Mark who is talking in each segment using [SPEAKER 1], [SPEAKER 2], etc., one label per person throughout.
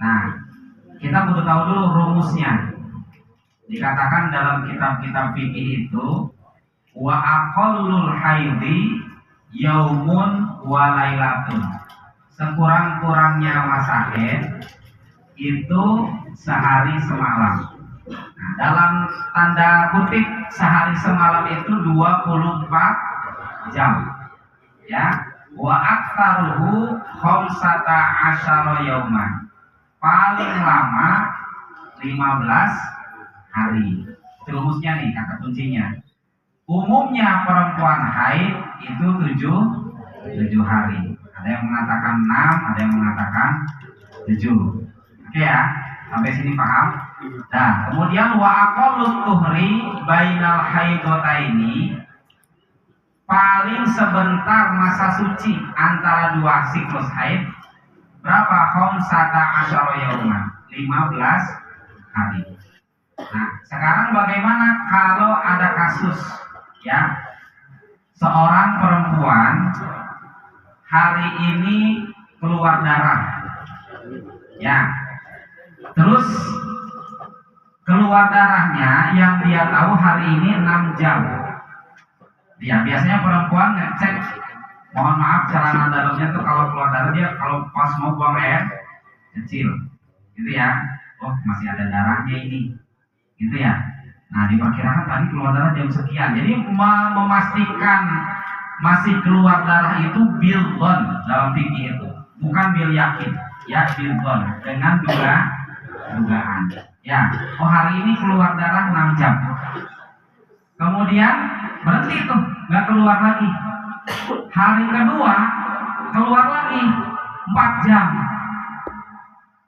[SPEAKER 1] Nah, kita perlu tahu dulu rumusnya. Dikatakan dalam kitab-kitab fikih itu wa aqallul haidhi yaumun wa lailatun. Sekurang-kurangnya masa haid itu sehari semalam. Nah, dalam tanda kutip sehari semalam itu 24 jam. Ya, wa aktsaruhu khamsata asyara yauman. Paling lama 15 hari. Rumusnya nih, kata kuncinya. Umumnya perempuan haid itu 7 hari. Ada yang mengatakan 6, ada yang mengatakan 7. Oke ya, sampai sini paham? Nah, kemudian wa aqallut tuhri bainal haidotaini, paling sebentar masa suci antara dua siklus haid berapa? Khamsata asyara yauman, 15 hari. Nah, sekarang bagaimana kalau ada kasus ya, seorang perempuan hari ini keluar darah ya, terus keluar darahnya yang dia tahu hari ini 6 jam. Ya, biasanya perempuan ngecek, mohon maaf celana dalamnya tuh kalau keluar darah dia kalau pas mau buang air kecil gitu ya, oh masih ada darahnya ini gitu ya. Nah, diperkirakan tadi keluar darah jam sekian. Jadi memastikan masih keluar darah itu bildon dalam fikih itu, bukan bil yakin ya, bildon dengan dugaan ya. Oh hari ini keluar darah 6 jam, kemudian berhenti tuh, nggak keluar lagi. Hari kedua keluar lagi 4 jam.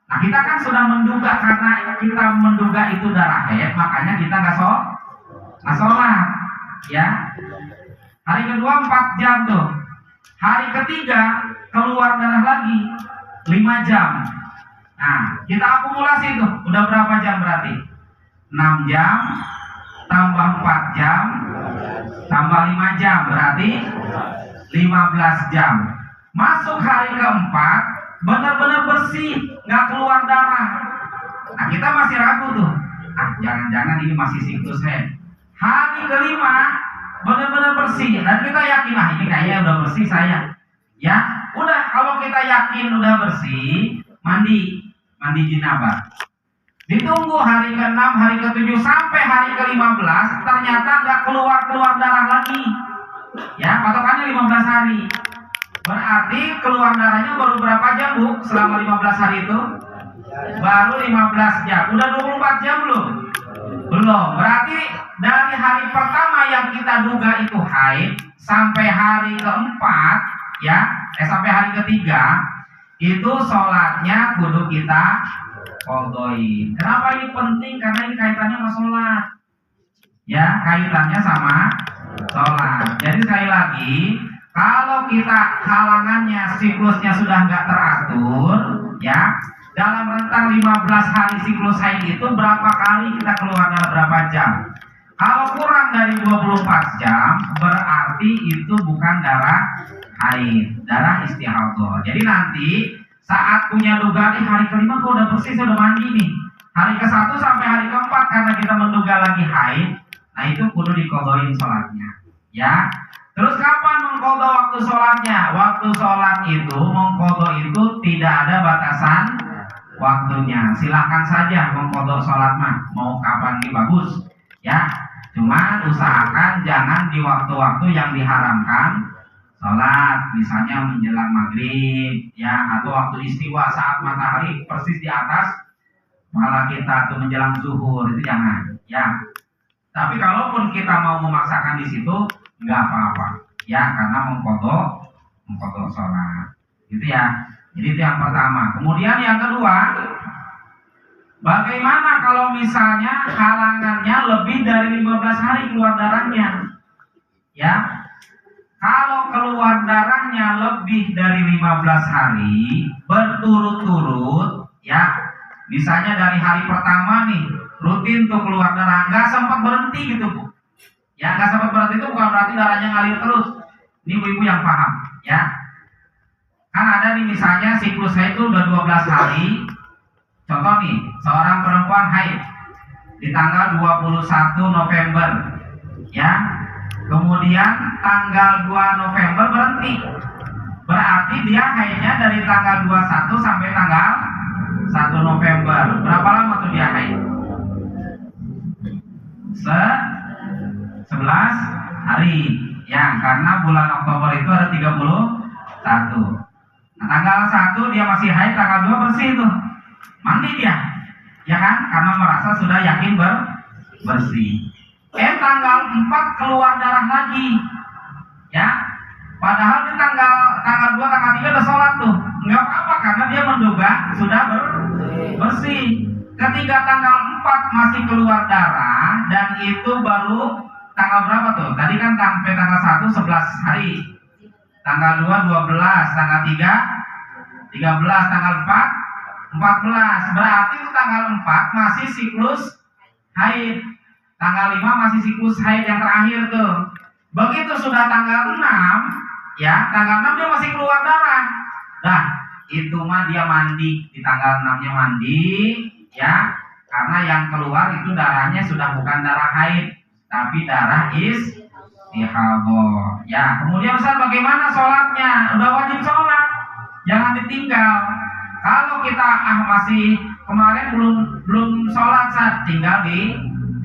[SPEAKER 1] Nah, kita kan sudah menduga, karena kita menduga itu darah haid, makanya kita nggak sholat ya. Hari kedua 4 jam tuh. Hari ketiga keluar darah lagi 5 jam. Nah, kita akumulasi tuh, udah berapa jam berarti? 6 jam tambah 4 jam tambah 5 jam berarti 15 jam. Masuk hari keempat benar-benar bersih, nggak keluar darah. Nah, kita masih ragu tuh, jangan-jangan ini masih siklus haid. Hari kelima benar-benar bersih dan kita yakin, ini kayaknya udah bersih saya ya. Udah, kalau kita yakin udah bersih, mandi jenabah. Ditunggu hari ke-6, hari ke-7 sampai hari ke-15, ternyata nggak keluar darah lagi ya, patokannya 15 hari. Berarti keluar darahnya baru berapa jam, Bu? Selama 15 hari itu baru 15 jam. Udah 24 jam belum? Belum. Berarti dari hari pertama yang kita duga itu haid sampai hari keempat ya, sampai hari ketiga itu sholatnya kudu kita qodhoin. Kenapa ini penting? Karena ini kaitannya sama sholat ya, kaitannya sama sholat. Jadi sekali lagi, kalau kita halangannya siklusnya sudah nggak teratur ya, dalam rentang 15 hari siklus haid itu berapa kali kita keluar dalam berapa jam. Kalau kurang dari 24 jam berarti itu bukan darah haid, darah istihadhah. Jadi nanti saat punya dugaan hari kelima kok udah bersih, saya udah mandi nih, hari ke-1 sampai hari ke-4 karena kita menduga lagi haid, nah itu kudu diqodhoin sholatnya ya. Terus kapan mengqodho waktu sholatnya? Waktu sholat itu mengqodho itu tidak ada batasan waktunya. Silahkan saja mengqodho sholat mah, mau kapan nih bagus ya. Cuma usahakan jangan di waktu-waktu yang diharamkan sholat, misalnya menjelang maghrib ya, atau waktu istiwa saat matahari persis di atas kepala kita atau menjelang zuhur, itu jangan ya. Tapi kalaupun kita mau memaksakan di situ nggak apa-apa ya, karena mengqodho sholat gitu ya. Jadi itu yang pertama. Kemudian yang kedua, bagaimana kalau misalnya halangannya lebih dari 15 hari keluar darahnya ya. Kalau keluar darahnya lebih dari 15 hari berturut-turut ya, misalnya dari hari pertama nih rutin tuh keluar darah, nggak sempat berhenti gitu, Bu ya. Nggak sempat berhenti itu bukan berarti darahnya ngalir terus. Ini ibu-ibu yang paham ya. Kan ada nih misalnya siklus saya itu udah 12 hari contoh nih, seorang perempuan haid di tanggal 21 November, ya. Kemudian tanggal 2 November berhenti. Berarti dia haidnya dari tanggal 21 sampai tanggal 1 November. Berapa lama tuh dia haid? 11 hari. Ya, karena bulan Oktober itu ada 31. Nah, tanggal 1 dia masih haid, tanggal 2 bersih tuh. Mandi dia. Ya kan? Karena merasa sudah yakin bersih. Tanggal 4 keluar darah lagi. Ya. Padahal di tanggal 2, tanggal 3 udah sholat tuh. Enggak apa-apa karena dia menduga sudah bersih. Ketika tanggal 4 masih keluar darah dan itu baru tanggal berapa tuh? Tadi kan sampai tanggal 1 11 hari. Tanggal 2 12, tanggal 3 13, tanggal 4 14. Berarti itu tanggal 4 masih siklus haid. Tanggal 5 masih siklus haid yang terakhir tuh. Begitu sudah tanggal 6, ya, tanggal 6 dia masih keluar darah. Nah, itu mah dia mandi di tanggal 6-nya mandi, ya. Karena yang keluar itu darahnya sudah bukan darah haid, tapi darah istihadhah. Ya, kemudian Ustaz bagaimana sholatnya? Udah wajib sholat, jangan ditinggal. Kalau kita masih kemarin belum sholat saat tinggal di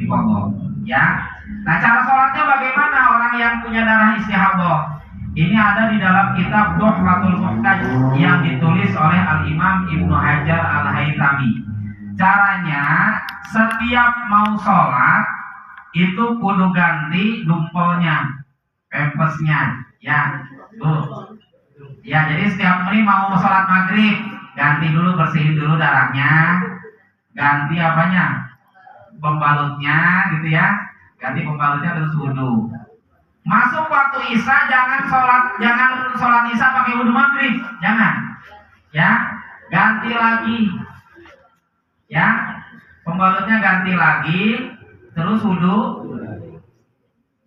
[SPEAKER 1] pokok, ya. Nah, cara sholatnya bagaimana orang yang punya darah istihadhah? Ini ada di dalam kitab Tuhfatul Muhtaj yang ditulis oleh Al-Imam Ibnu Hajar Al-Haytami. Caranya, setiap mau sholat itu kudu ganti dumpelnya, pempesnya, ya. Tuh. Ya, jadi setiap kali mau sholat maghrib, ganti dulu, bersihin dulu darahnya, ganti apanya? Pembalutnya gitu ya, ganti pembalutnya terus wudhu. Masuk waktu isya jangan sholat isya pakai wudhu maghrib, jangan, ya, ganti lagi, ya, pembalutnya ganti lagi, terus wudhu,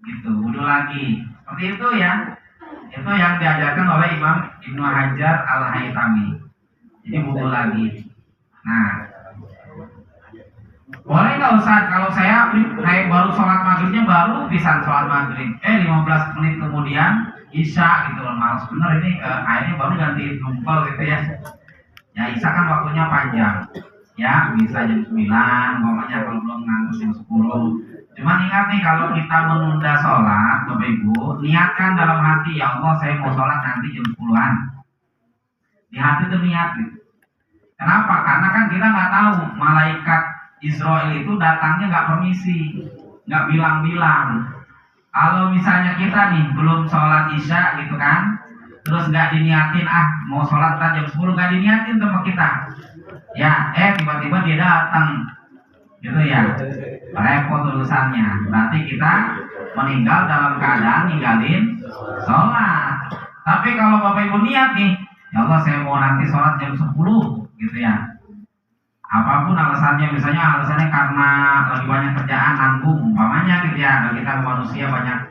[SPEAKER 1] gitu, wudhu lagi, seperti itu ya, itu yang diajarkan oleh Imam Ibnu Hajar Al-Haytami. Jadi wudhu lagi. Nah, boleh nggak Ustaz kalau saya baru sholat maghribnya baru bisa sholat maghrib 15 menit kemudian isya gitu loh, males bener ini akhirnya baru ganti dumpel gitu ya. Ya isya kan waktunya panjang ya, bisa jam 9 umpamanya, kalau belum ngantuk jam 10. Cuman ingat nih, kalau kita menunda sholat Bapak Ibu, niatkan dalam hati, ya Allah saya mau sholat nanti jam 10-an. Di hati itu niat gitu. Kenapa? Karena kan kita nggak tahu malaikat Israel itu datangnya nggak permisi, nggak bilang-bilang. Kalau misalnya kita nih belum sholat isya gitu kan, terus nggak diniatin, mau sholat jam 10, nggak diniatin sama kita, ya, tiba-tiba dia datang, gitu ya, repot urusannya. Berarti kita meninggal dalam keadaan ninggalin sholat. Tapi kalau Bapak Ibu niat nih, ya Allah saya mau nanti sholat jam 10, gitu ya. Apapun alasannya, misalnya alasannya karena lagi banyak kerjaan, nanggung umpamanya gitu ya, kita manusia banyak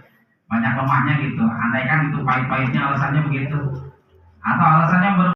[SPEAKER 1] lemahnya gitu. Andaikan itu pahit-pahitnya alasannya begitu, atau alasannya